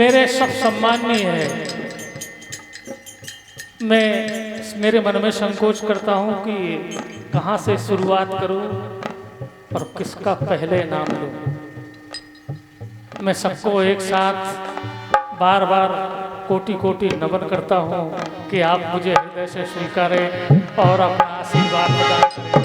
मेरे सब सम्माननीय है। मैं मेरे मन में संकोच करता हूँ कि कहाँ से शुरुआत करूँ और किसका पहले नाम लूँ। मैं सबको एक साथ बार बार कोटि कोटि नमन करता हूँ कि आप मुझे हृदय से स्वीकारें और अपना आशीर्वाद प्रदान करें।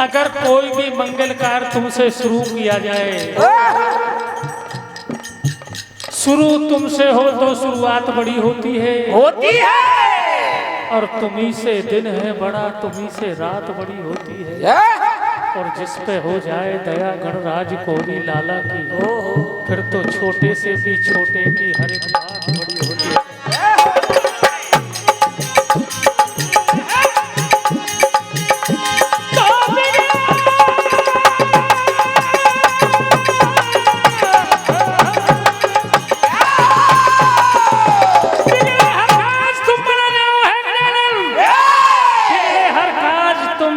अगर कोई भी मंगल कार्य तुमसे शुरू किया जाए, शुरू तुमसे हो तो शुरुआत बड़ी होती है और तुम्ही से दिन है बड़ा, तुम्ही से रात बड़ी होती है। और जिस पे हो जाए दया गणराज कोरी लाला की, फिर तो छोटे से भी छोटे की हर एक बात बड़ी होती है।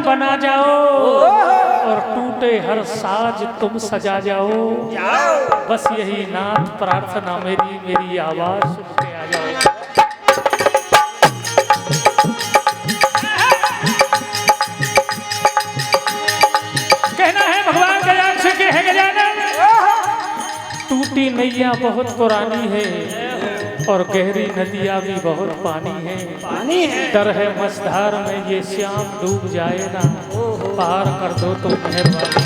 बना जाओ और टूटे हर साज तुम सजा जाओ। बस यही नाथ प्रार्थना मेरी आवाज सुन के आ जाओ। कहना है भगवान गजानन से कि है गजानन, टूटी नैया बहुत पुरानी है और गहरी नदियाँ भी बहुत पानी है। डर है मझधार में ये श्याम डूब जाए ना, पार कर दो तो मेहरबानी।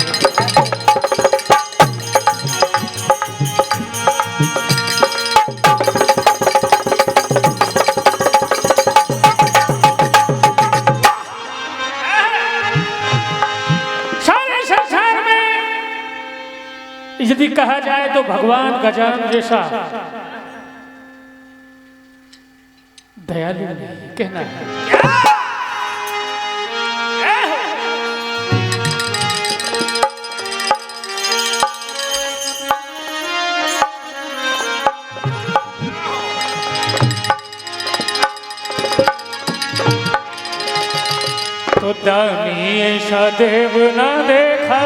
सारे संसार में यदि कहा जाए तो भगवान गजानन जैसा दयालु नहीं कहना है। तो दानी ऐसा देव ना देखा,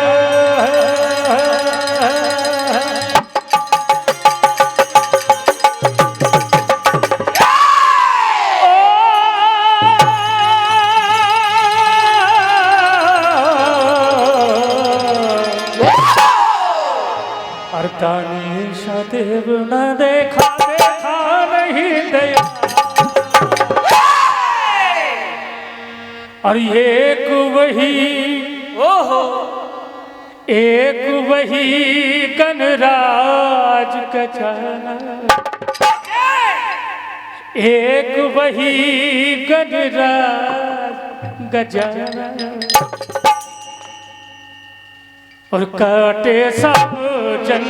देव न देखा, देखा नहीं दया। और एक वही गणराज गजानन, एक वही गणराज गजानन। और काटे सब जन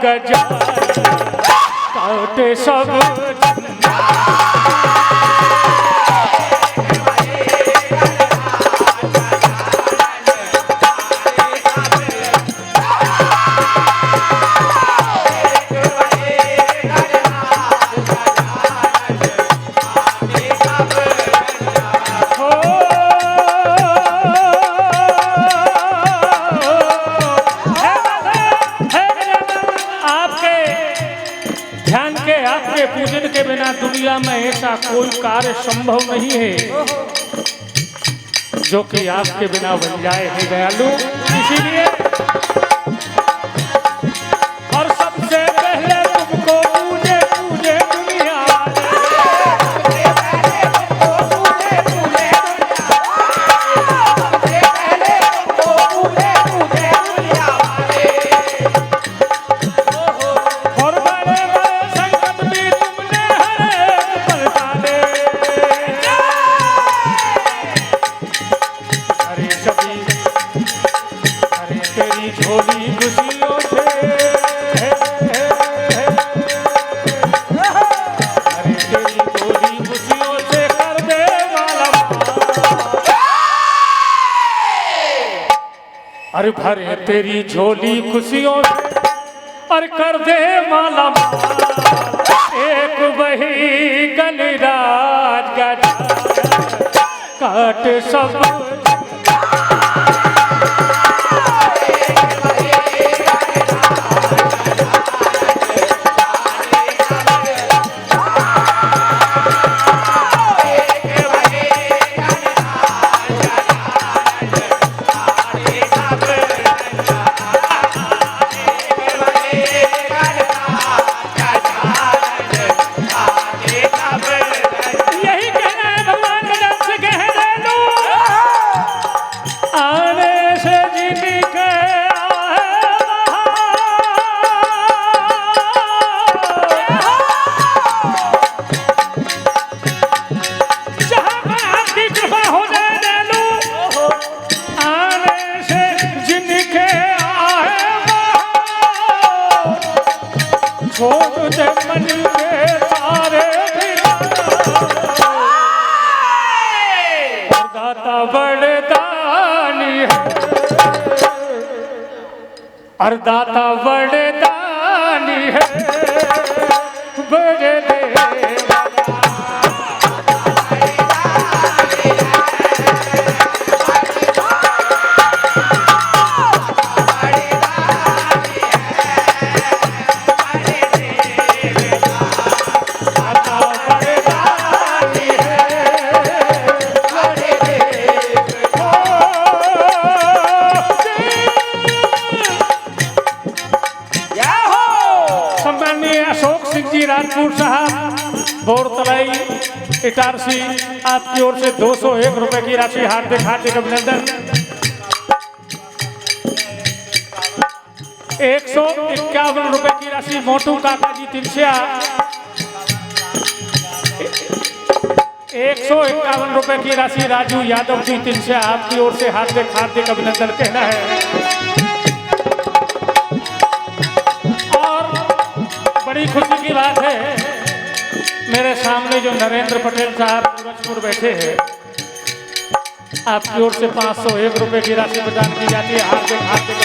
गजानन काटे सब पूजन के बिना दुनिया में ऐसा कोई कार्य संभव नहीं है जो कि आपके बिना बन जाए। है दयालु, इसीलिए और सबसे पहले तुमको पूजे पूजे दुनिया झोली खुशियों से अरे तेरी झोली खुशियों से कर दे माला अरे भरे तेरी झोली खुशियों से और कर दे माला एक वही गलिराज गज काट सब और दाता बड़े दानी है बड़े राजपूत साहब बोरतलाई इटारसी आपकी ओर से 201 रुपए की राशि हार्दिक हार्दिक अभिनंदन। 151 रुपए की राशि मोटू काका जी तिनसिया 151 रुपए की राशि राजू यादव जी तिनसिया आपकी ओर से हार्दिक हार्दिक अभिनंदन कहना है। बड़ी खुशी की बात है मेरे सामने जो नरेंद्र पटेल साहब सूरजपुर बैठे हैं आपकी ओर से 501 रुपए की राशि प्रदान की जाती है। हार्दिक हार्दिक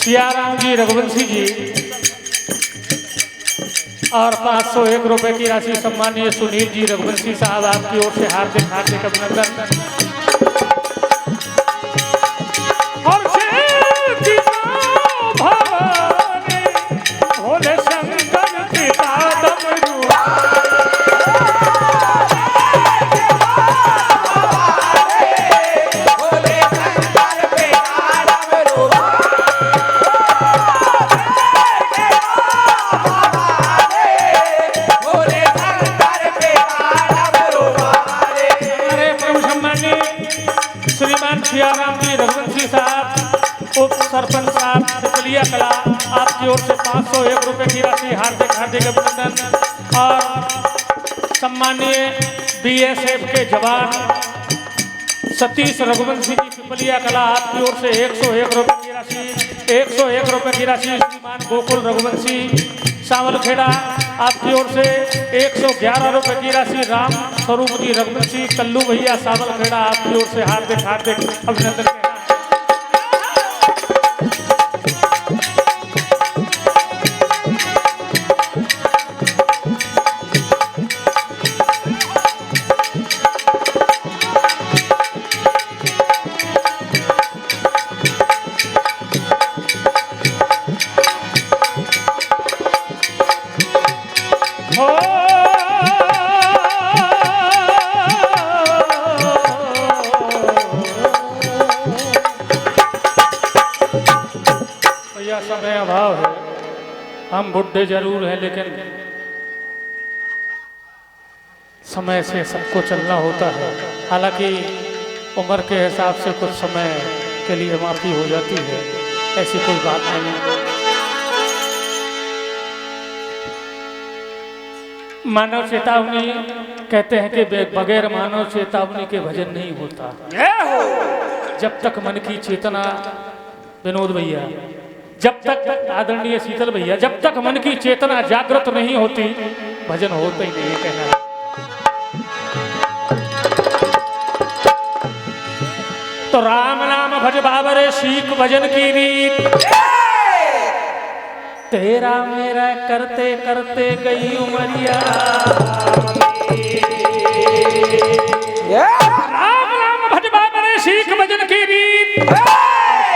सियाराम जी रघुवंशी जी और 501 रुपए की राशि सम्मानीय सुनील जी रघुवंशी साहब आपकी ओर से हार्दिक हार्दिक अभिनंदन। और आपकी ओर से 501 रुपए की राशि हार्दिक हार्दिक अभिनंदन। और सम्मानीय बीएसएफ के जवान सतीश रघुवंशी जी पिपलिया कला, आपकी ओर से 101 रुपए की राशि 101 रुपए की राशि श्रीमान गोकुल रघुवंशी सावलखेड़ा, आपकी ओर से 111 रुपए की राशि राम स्वरूप जी रघुवंशी कल्लू भैया सावलखेड़ा, आपकी ओर से हार्दिक हार्दिक अभिनंदन। समय अभाव है, हम बुढ़े जरूर हैं लेकिन समय से सबको चलना होता है। हालांकि उम्र के हिसाब से कुछ समय के लिए माफी हो जाती है, ऐसी कोई बात नहीं है। मानव चेतावनी कहते हैं कि बगैर मानव चेतावनी के भजन नहीं होता। जब तक मन की चेतना, विनोद भैया, जब तक आदरणीय शीतल भैया, जब तक मन की चेतना जागृत नहीं होती भजन होता ही नहीं है कहना। तो राम नाम भज बाबरे सीख भजन की रीत, तेरा मेरा करते करते गई उमरिया। राम नाम भज बाबरे सीख भजन की रीत,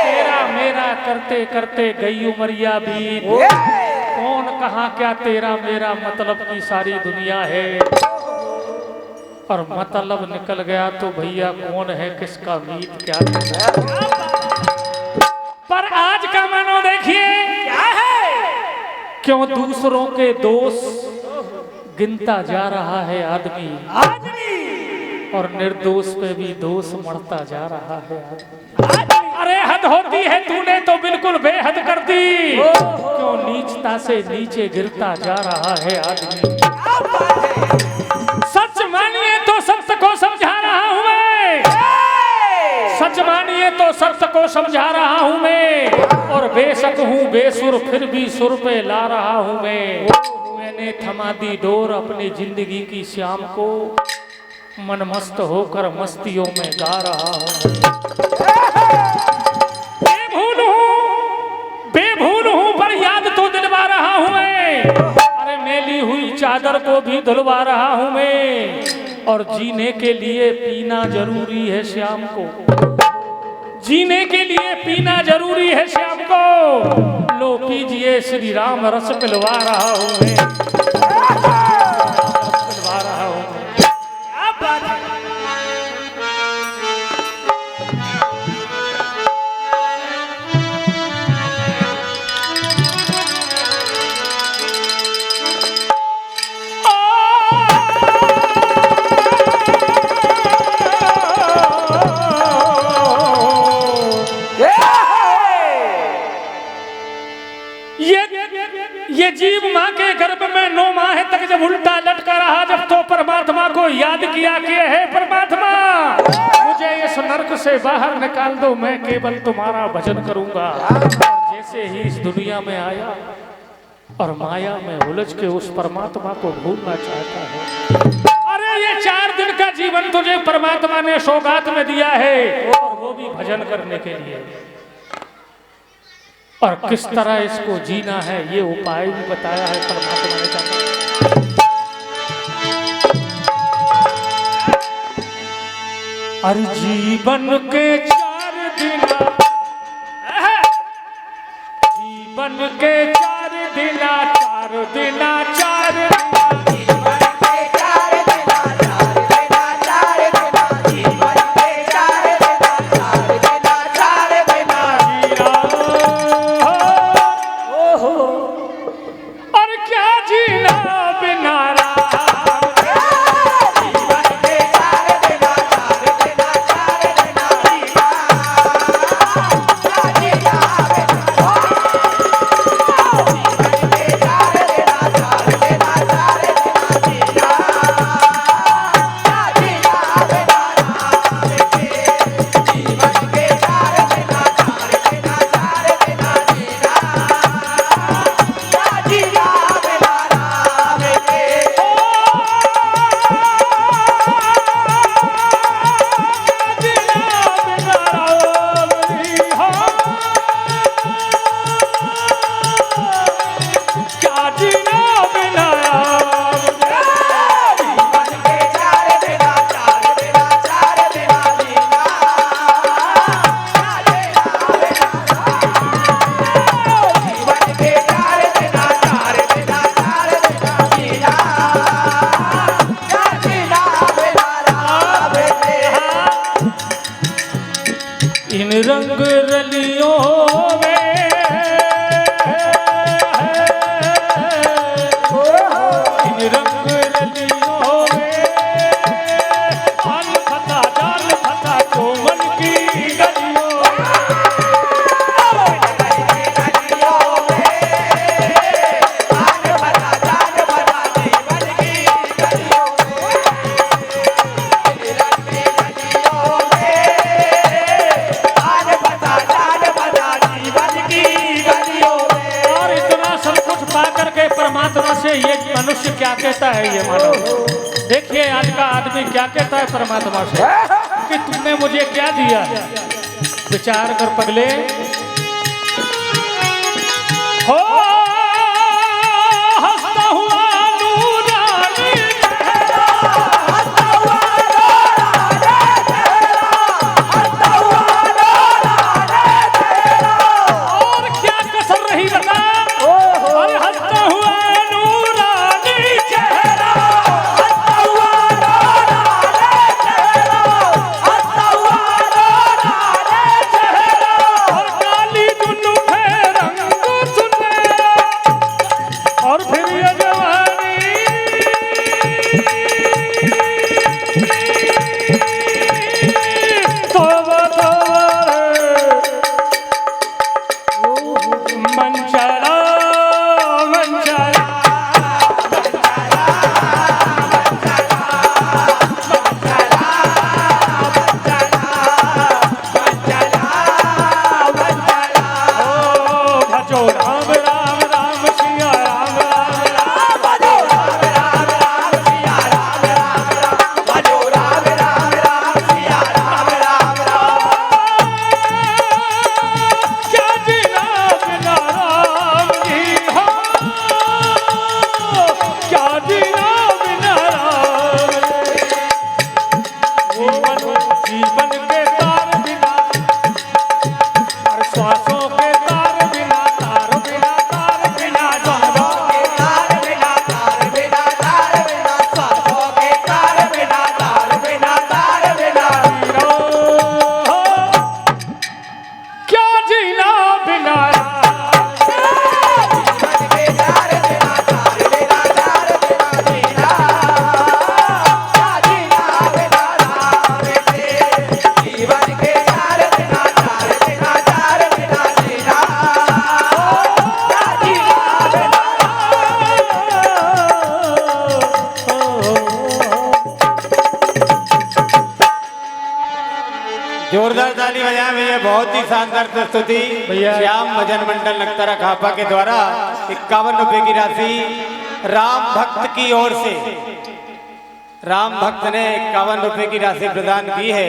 तेरा मेरा करते करते गई उमरिया बीत। कौन कहाँ क्या तेरा मेरा मतलब की सारी दुनिया है, और मतलब निकल गया तो भैया कौन है किसका मीत क्या है। पर आज का मानो देखिए क्या है, क्यों दूसरों के दोष गिनता जा रहा है आदमी, और निर्दोष पे भी दोष मरता जा रहा है आदमी। अरे हद होती है, तूने तो बिल्कुल बेहद कर दी, क्यों नीचता से नीचे गिरता जा रहा है आदमी। सच मानिए तो सत्य को समझा रहा हूं मैं, सच मानिए तो सत्य को समझा रहा हूं मैं, और बेशक हूं बेसुर फिर भी सुर पे ला रहा हूं मैं। मैंने थमा दी डोर अपनी जिंदगी की शाम को, मन मस्त होकर मस्तियों में गा रहा हूं। बेभूल हूं पर याद तो दिलवा रहा हूं मैं, अरे मेली हुई चादर को भी धुलवा रहा हूं मैं। और जीने के लिए पीना जरूरी है शाम को, जीने के लिए पीना जरूरी है शाम को। लो पीजिए श्री राम रस पिलवा रहा हूं मैं, पिलवा रहा हूं मैं। ये जीव माँ के गर्भ में 9 माह तक जब उल्टा लटका रहा, जब तो परमात्मा को याद किया कि है परमात्मा मुझे इस नरक से बाहर निकाल दो, मैं केवल तुम्हारा भजन करूंगा। जैसे ही इस दुनिया में आया और माया में उलझ के उस परमात्मा को भूलना चाहता है। अरे ये 4 दिन का जीवन तुझे परमात्मा ने सौगात में दिया है, और वो भी भजन करने के लिए। और किस तरह इसको जीना है ये उपाय भी बताया है परमात्मा ने कहा। अरे जीवन के 4 दिन, जीवन के 4 दिन, 4 दिन, 4 दिन। कहता है ये मानव? देखिए आज का आदमी क्या कहता है परमात्मा से कि तुमने मुझे क्या दिया? विचार कर पगले। हो हंसता हुआ नूरानी चेहरा, हंसता हुआ नूरानी चेहरा, हंसता हुआ नूरानी चेहरा। और क्या कसर रही बता? अरे हंसता हुआ नूरानी चेहरा, हंसता हुआ नूरानी चेहरा, हंसता हुआ नूरानी चेहरा। और काली जुल्फ रंग सुनहरा, और फिर ये जवानी तौबा तौबा मंचला मंचला भजो राम राम राम सिया राम राम राम, भजो राम राम राम सिया राम राम राम, भजो राम राम राम सिया राम राम राम। क्या जीना बिना राम जी हो, क्या जीना बिना राम जी। जीवन के तार बिना, और श्वासों के तार बिना, तार बिना तार बिना, श्वासों के तार बिना, तार बिना तार बिना, श्वासों के तार बिना, तार बिना तार बिना। हीरो क्या जीना बिना जीवन के तार बिना, तार बिना तार बिना, जीना क्या जीना बिना राम के। जीवन के तार बिना, तार बिना तार बिना, जीना क्या जीना बिना जोरदार ताली बजाएं भैया। बहुत ही शानदार प्रस्तुति भैया। श्याम भजन मंडल नक्तारा खापा के द्वारा 51 रुपए की राशि राम भक्त की ओर से, राम भक्त ने 51 रुपए की राशि प्रदान की है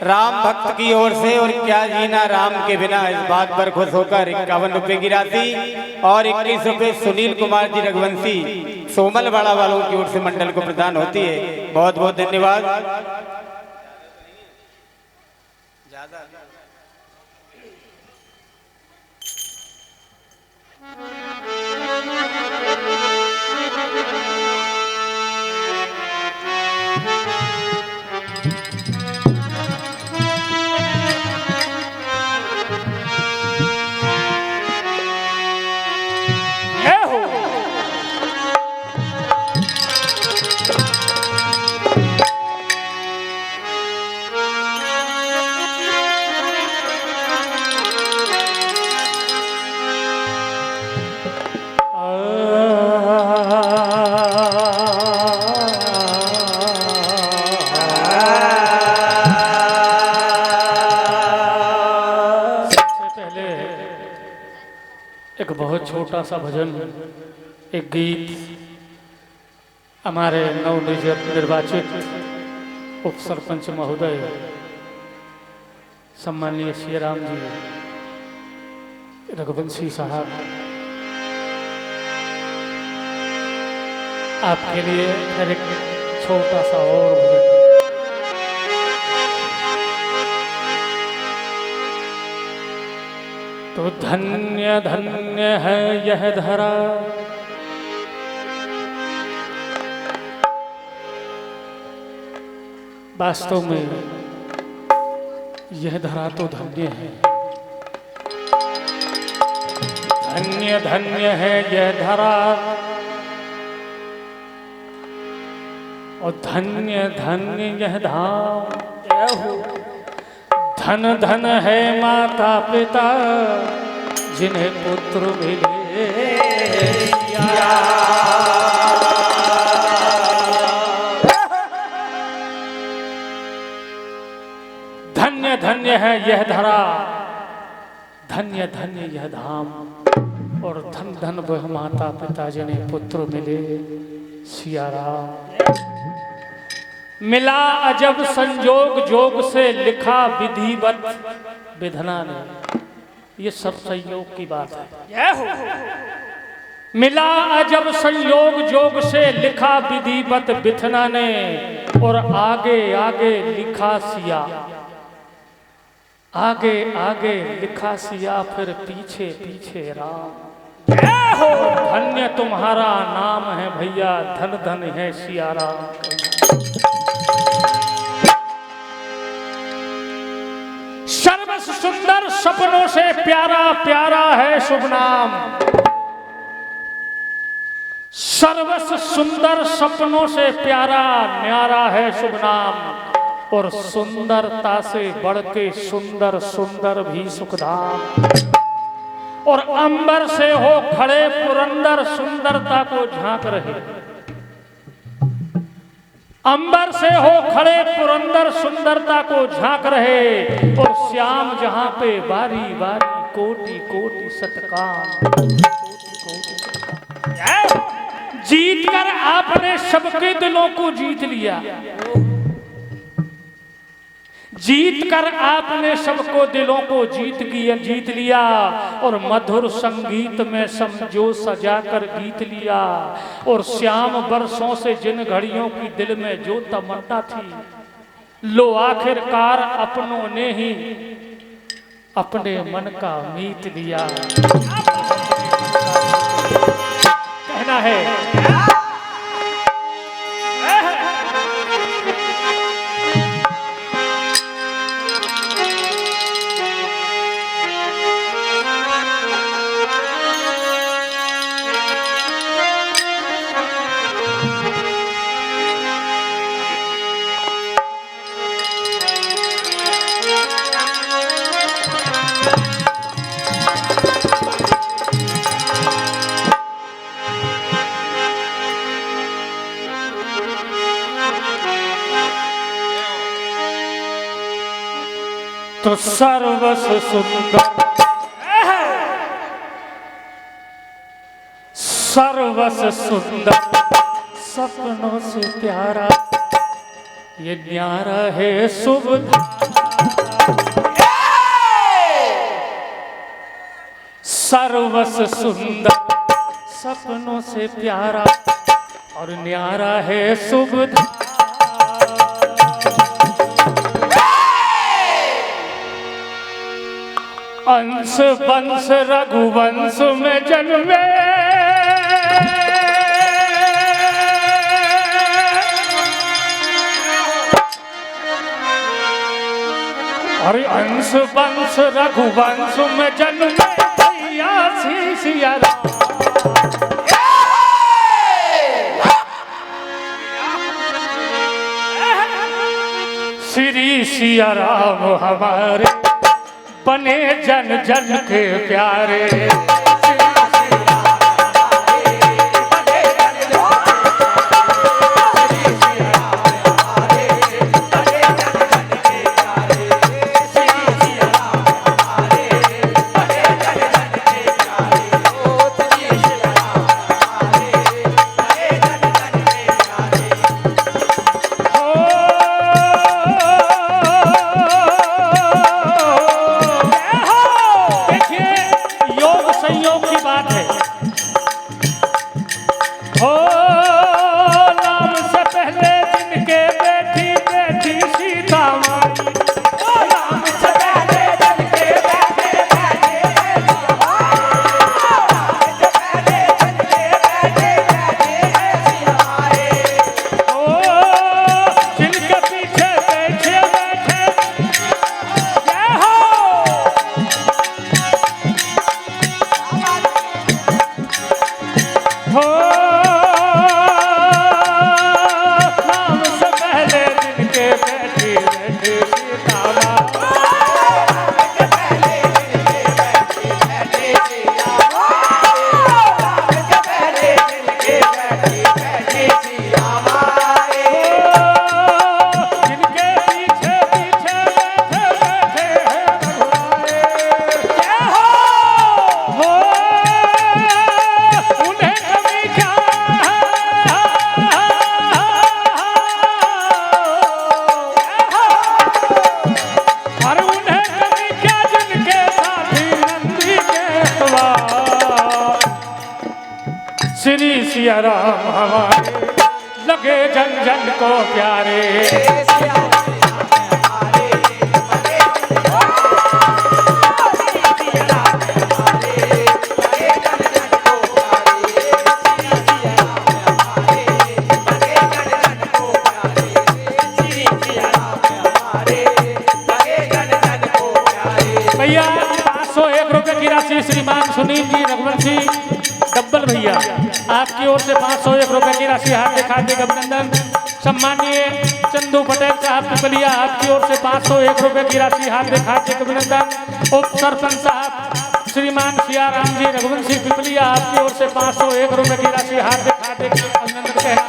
राम भक्त की ओर से। और क्या जीना राम के बिना, इस बात पर खुश होकर 51 रुपए की राशि और 21 रुपए सुनील कुमार जी रघुवंशी सोमलवाड़ा वालों की ओर से मंडल को प्रदान होती है। बहुत बहुत धन्यवाद। है हो एक बहुत छोटा सा भजन, एक गीत हमारे नवनिर्वाचित उप सरपंच महोदय सम्माननीय श्री राम जी रघुवंशी साहब, आपके लिए फिर एक छोटा सा और भजन। तो धन्य धन्य है यह धरा, वास्तव में यह धरा तो धन्य है। धन्य धन्य है यह धरा, और धन्य धन्य यह धाम। धन धन है माता पिता जिन्हें पुत्र मिले। धन्य धन्य है यह धरा, धन्य धन्य यह धाम, और धन धन वह माता पिता जिन्हें पुत्र मिले। सिया राम। मिला अजब संजोग जोग से लिखा विधिवत विधना ने। ये सब संयोग की बात है। मिला अजब संयोग जोग से लिखा विधिवत विधना ने, और आगे आगे लिखा सिया, आगे आगे लिखा सिया, फिर पीछे पीछे राम। धन्य तुम्हारा नाम है भैया, धन धन है सिया राम। सर्वस सुंदर सपनों से प्यारा प्यारा है शुभ नाम। सर्वस सुंदर सपनों से प्यारा न्यारा है शुभ नाम, और सुंदरता से बढ़ के सुंदर सुंदर भी सुखधाम। और अंबर से हो खड़े पुरंदर सुंदरता को झांक रहे। अंबर से हो खड़े पुरंदर सुंदरता को झांक रहे, और श्याम जहां पे बारी बारी कोटि कोटि सतकाम। जीत कर आपने सबके दिलों को जीत लिया। जीत कर आपने सबको दिलों को जीत लिया, और मधुर संगीत में समझो सजा कर गीत लिया। और श्याम बरसों से जिन घड़ियों की दिल में जो तमन्ना थी, लो आखिरकार अपनों ने ही अपने मन का मीत लिया। कहना है तो सर्वस सुंदर सर्वस सुंदर सपनों से प्यारा, ये न्यारा है शुभ। सर्वस सुंदर सपनों से प्यारा, और न्यारा है शुभ। अंश वंश रघुवंश में जन्मे, अरे अंश वंश रघुवंश में जन्मे भैया सिया राम। श्री सिया राम हमारे बने जन जन के प्यारे। हो श्री सिया राम हमारे लगे जन जन को प्यारे। भैया 501 रुपए की राशि श्रीमान सुनील जी रघुवंशी डब्बल भैया आपकी ओर से 501 रुपए की राशि हार्दिक हार्दिक अभिनंदन। सम्मानीय चंदू पटेल साहब पिपलिया आपकी ओर से 501 रुपए की राशि हार्दिक हार्दिक अभिनंदन। उप सरपंच साहब श्रीमान सियाराम जी रघुवंशी पिपलिया आपकी ओर से 501 रुपए की राशि हार्दिक हार्दिक अभिनंदन कहना।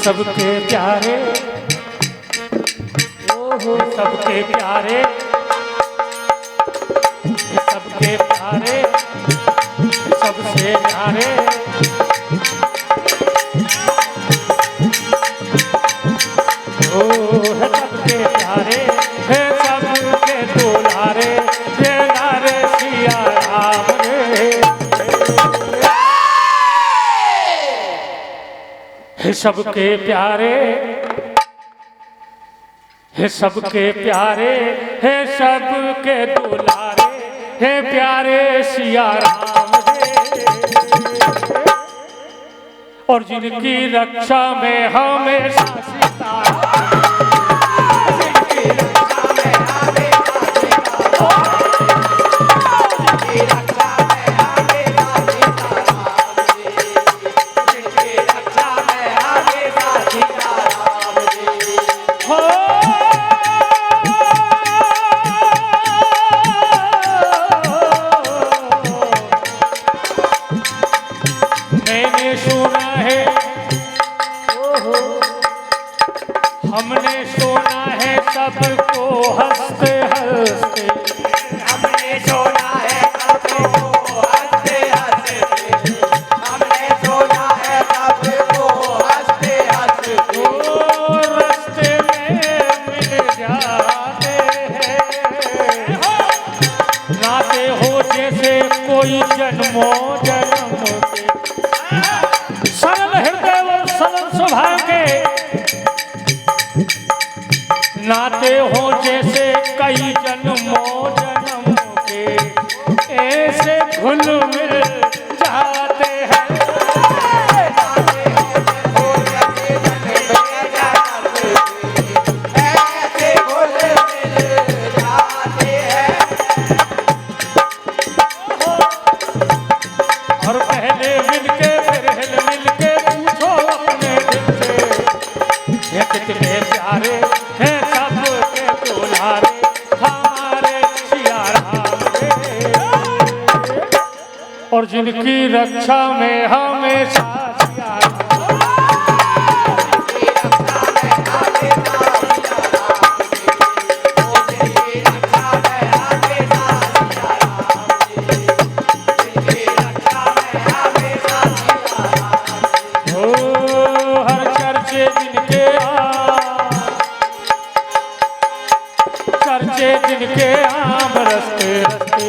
सबके प्यारे सबके प्यारे सबके प्यारे सबसे प्यारे ओ है सबके प्यारे है सबके दुलारे ये नारे सिया राम रे। हे सबके प्यारे हे सबके प्यारे हे सबके दुलारे हे प्यारे सिया राम रे। और जिनकी रक्षा में हमेशा सीता हमने सुना है सबको हंसते हंसते हमने सुना है सबको हंसते हंसते हमने सुना है सबको हंसते हंसते रास्ते में मिल जाते हैं नाते हो जैसे कोई जन्मों जन्म के सरल हृदय और सरल स्वभाव के नाते हो जैसे कई जन्मों जन्म के ऐसे घुल मिल जाते हैं। ऐसे घुल मिल जाते हैं और पहले मिलके फिर हिल मिलके पूछो अपने दिल से ये कितने प्यारे हैं हमारे सिया राम रे। और जिनकी रक्षा में हमेशा सिया हर चर्चे जिनके चर्चे जिनके आम रस्ते रस्ते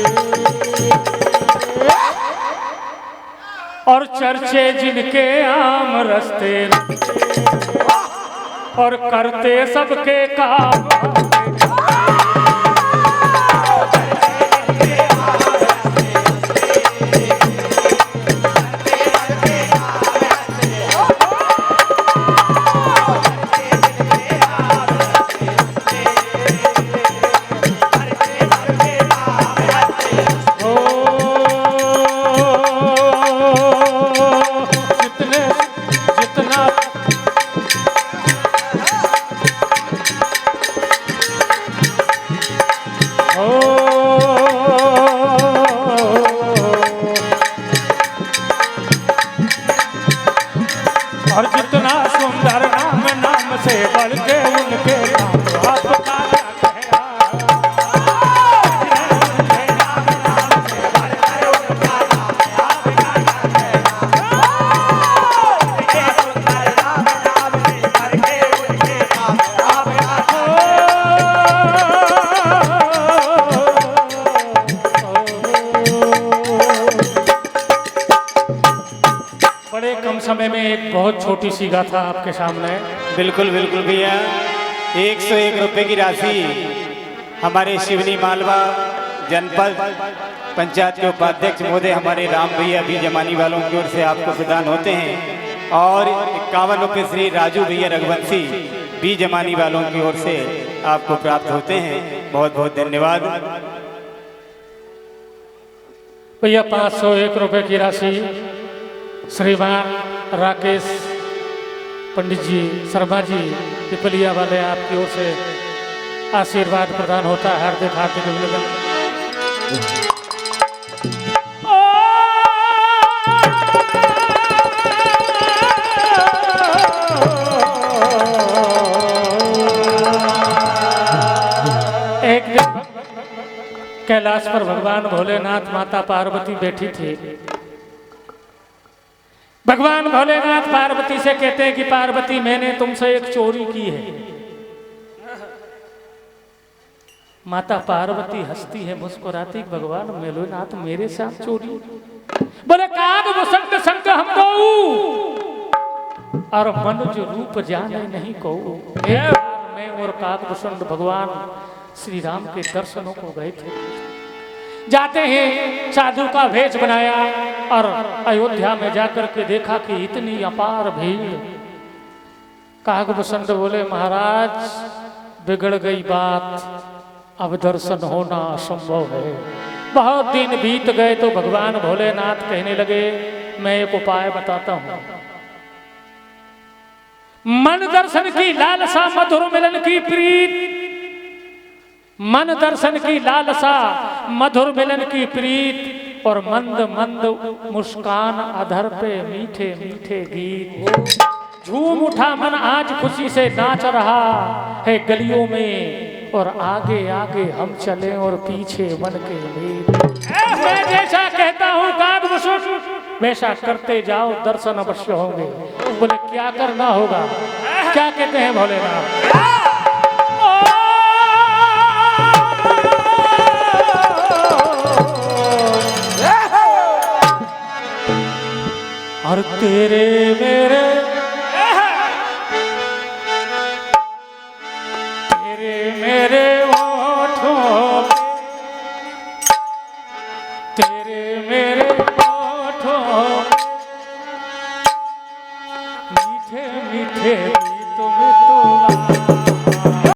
और चर्चे जिनके आम रस्ते और करते सबके काम सुंदर नाम, नाम से बढ़ के उनके नाम आपका क्या कहना। बड़े कम समय में एक बहुत छोटी सी गाथा आपके सामने। बिल्कुल बिल्कुल भैया, 101 रुपए की राशि हमारे शिवनी मालवा जनपद पंचायत के उपाध्यक्ष महोदय हमारे राम भैया भी जमानी वालों की ओर से आपको प्रदान होते हैं और 51 रुपये श्री राजू भैया रघुवंशी भी जमानी वालों की ओर से आपको प्राप्त होते हैं। बहुत बहुत धन्यवाद भैया। 501 रुपए की राशि श्रीमान राकेश पंडित जी शर्मा जी पिपलिया वाले आपकी ओर से आशीर्वाद प्रदान होता है। हार्दिक हार्दिक अभिनंदन। एक दिन कैलाश पर भगवान भोलेनाथ माता पार्वती बैठी थी। भगवान भोलेनाथ पार्वती से कहते हैं कि पार्वती मैंने तुमसे एक चोरी की है। माता पार्वती हंसती है मुस्कुराती, भगवान भोलेनाथ मेरे साथ चोरी? बोले काग वसंत संग हम और मनुज रूप जाने नहीं को। मैं और काग वसंत भगवान श्री राम के दर्शनों को गए थे। जाते हैं साधु का भेष बनाया और अयोध्या में जाकर के देखा कि इतनी अपार भीड़। कागभूषण बोले महाराज बिगड़ गई बात, अब दर्शन होना असंभव है। बहुत दिन बीत गए तो भगवान भोलेनाथ कहने लगे मैं एक उपाय बताता हूं। मन दर्शन की लालसा, मधुर मिलन की प्रीत। मन दर्शन की लालसा, मधुर मिलन की प्रीत और मंद मंद मुस्कान अधर पे मीठे मीठे गीत। झूम उठा मन आज खुशी से नाच रहा है गलियों में और आगे आगे हम चले और पीछे मन के मीत। मैं जैसा कहता हूँ कागभूषण वैसा करते जाओ, दर्शन अवश्य होंगे। बोले क्या करना होगा? क्या कहते हैं भोलेनाथ? और तेरे मेरे